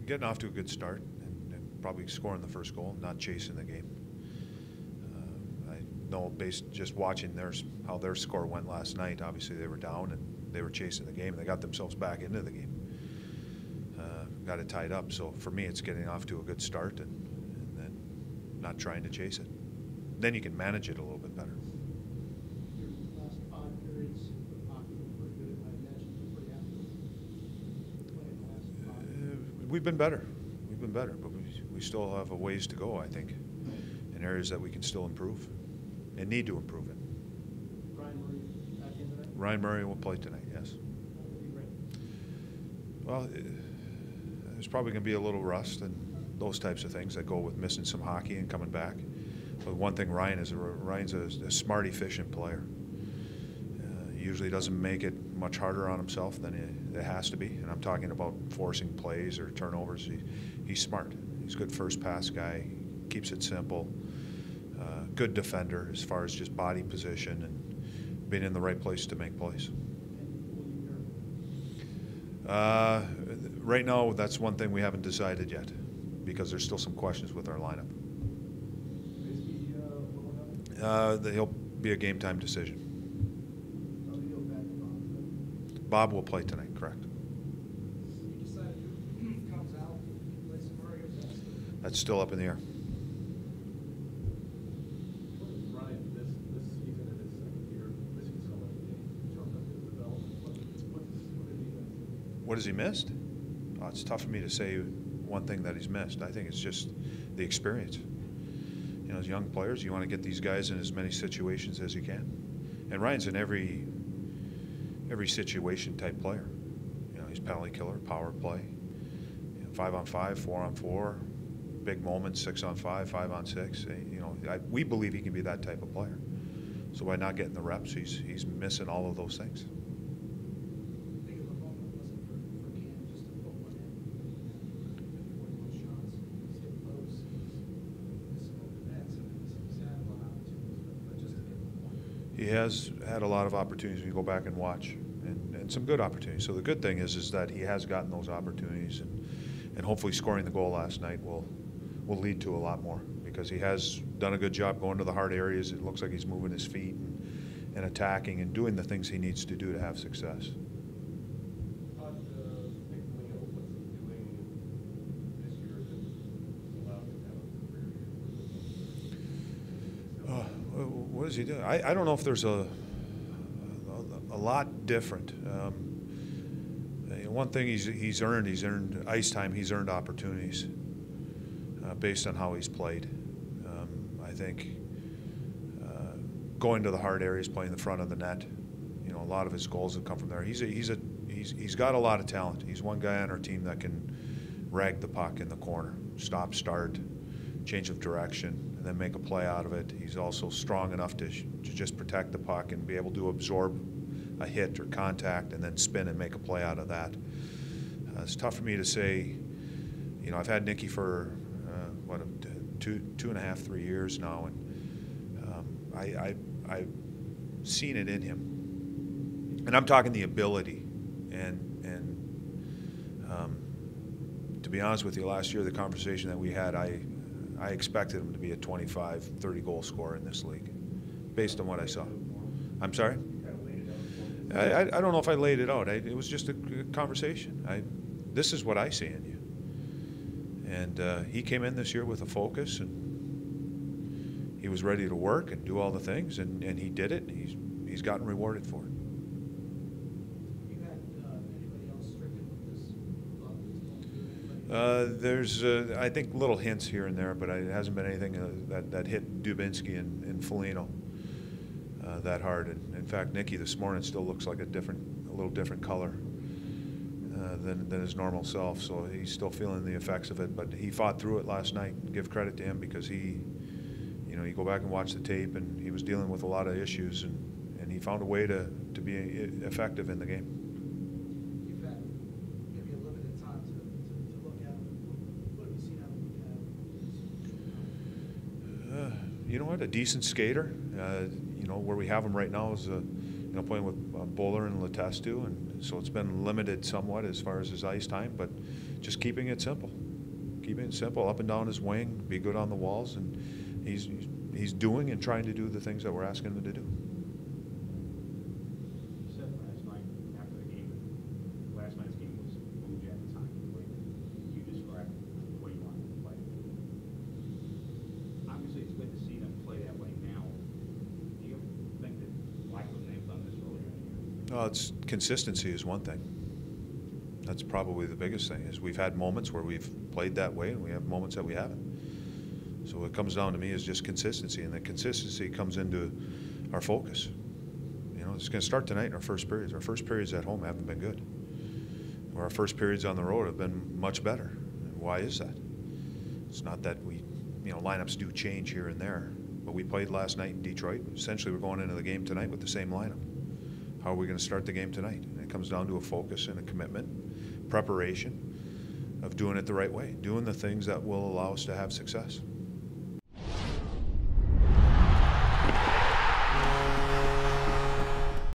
getting off to a good start and probably scoring the first goal, not chasing the game. I know based just watching how their score went last night, obviously they were down and they were chasing the game. They got themselves back into the game. Got it tied up. So for me, it's getting off to a good start and then not trying to chase it. Then you can manage it a little bit better. Your last 5 periods of hockey were pretty good. I imagine you're pretty happy with playing the last 5. We've been better. We've been better, but we still have a ways to go, I think, in areas that we can still improve and need to improve in. Ryan Murray back in tonight? Ryan Murray will play tonight, yes. Will he be ready? Well, there's probably going to be a little rust and those types of things that go with missing some hockey and coming back. But one thing Ryan's a smart, efficient player. He usually doesn't make it much harder on himself than it has to be. And I'm talking about forcing plays or turnovers. He's smart. He's a good first pass guy. Keeps it simple. Good defender as far as just body position and being in the right place to make plays. Right now, that's one thing we haven't decided yet because there's still some questions with our lineup. He'll be a game time decision. Bob will play tonight, correct. That's still up in the air. Ryan, this season in his second year, missing so many games in terms of his development, what did he miss? What has he missed? Oh, it's tough for me to say one thing that he's missed. I think it's just the experience. You know, as young players, you want to get these guys in as many situations as you can. And Ryan's in every situation type player. You know, he's penalty killer, power play, 5-on-5, 4-on-4, big moments, 6-on-5, 5-on-6. You know, we believe he can be that type of player. So by not getting the reps, he's missing all of those things. He has had a lot of opportunities when you go back and watch, and some good opportunities. So the good thing is that he has gotten those opportunities, and hopefully scoring the goal last night will lead to a lot more because he has done a good job going to the hard areas. It looks like he's moving his feet and attacking and doing the things he needs to do to have success. Todd, Nick Foligno, what's he doing this year that allowed him to have a career year? What does he do? I don't know if there's a lot different. One thing he's earned ice time. He's earned opportunities based on how he's played. I think going to the hard areas, playing the front of the net. You know, a lot of his goals have come from there. He's got a lot of talent. He's one guy on our team that can rag the puck in the corner, stop, start, change of direction, and then make a play out of it. He's also strong enough to just protect the puck and be able to absorb a hit or contact and then spin and make a play out of that. It's tough for me to say. You know, I've had Nicky for two and a half, 3 years now, and I've seen it in him. And I'm talking the ability. And to be honest with you, last year the conversation that we had, I expected him to be a 25, 30 goal scorer in this league, based on what I saw. I'm sorry? I don't know if I laid it out. It was just a conversation. This is what I see in you. And he came in this year with a focus, and he was ready to work and do all the things, and he did it. He's gotten rewarded for it. Have you had anybody else stricken with this? There's, I think, little hints here and there, but it hasn't been anything that hit Dubinsky and Foligno that hard. And in fact, Nicky this morning still looks like a little different color than his normal self. So he's still feeling the effects of it. But he fought through it last night. Give credit to him because you go back and watch the tape, and he was dealing with a lot of issues, and he found a way to be effective in the game. You've had maybe a limited time to look at him. What have you seen out of him? You know what? A decent skater. Where we have him right now is playing with Bowler and Letestu, and so it's been limited somewhat as far as his ice time, but just keeping it simple. Keeping it simple, up and down his wing, be good on the walls, and he's doing and trying to do the things that we're asking him to do. You said last night after the game, last night's game was Blue Jackets hockey, the way that you described the way you want them to play. Obviously, it's good to see them play that way now. Do you think that why couldn't they have done this earlier in the year? It's consistency is one thing. That's probably the biggest thing, is we've had moments where we've played that way and we have moments that we haven't. So what comes down to me is just consistency, and the consistency comes into our focus. It's going to start tonight in our first periods. Our first periods at home haven't been good. Or our first periods on the road have been much better. And why is that? It's not that we, lineups do change here and there, but we played last night in Detroit. Essentially, we're going into the game tonight with the same lineup. How are we going to start the game tonight? And it comes down to a focus and a commitment, preparation of doing it the right way, doing the things that will allow us to have success.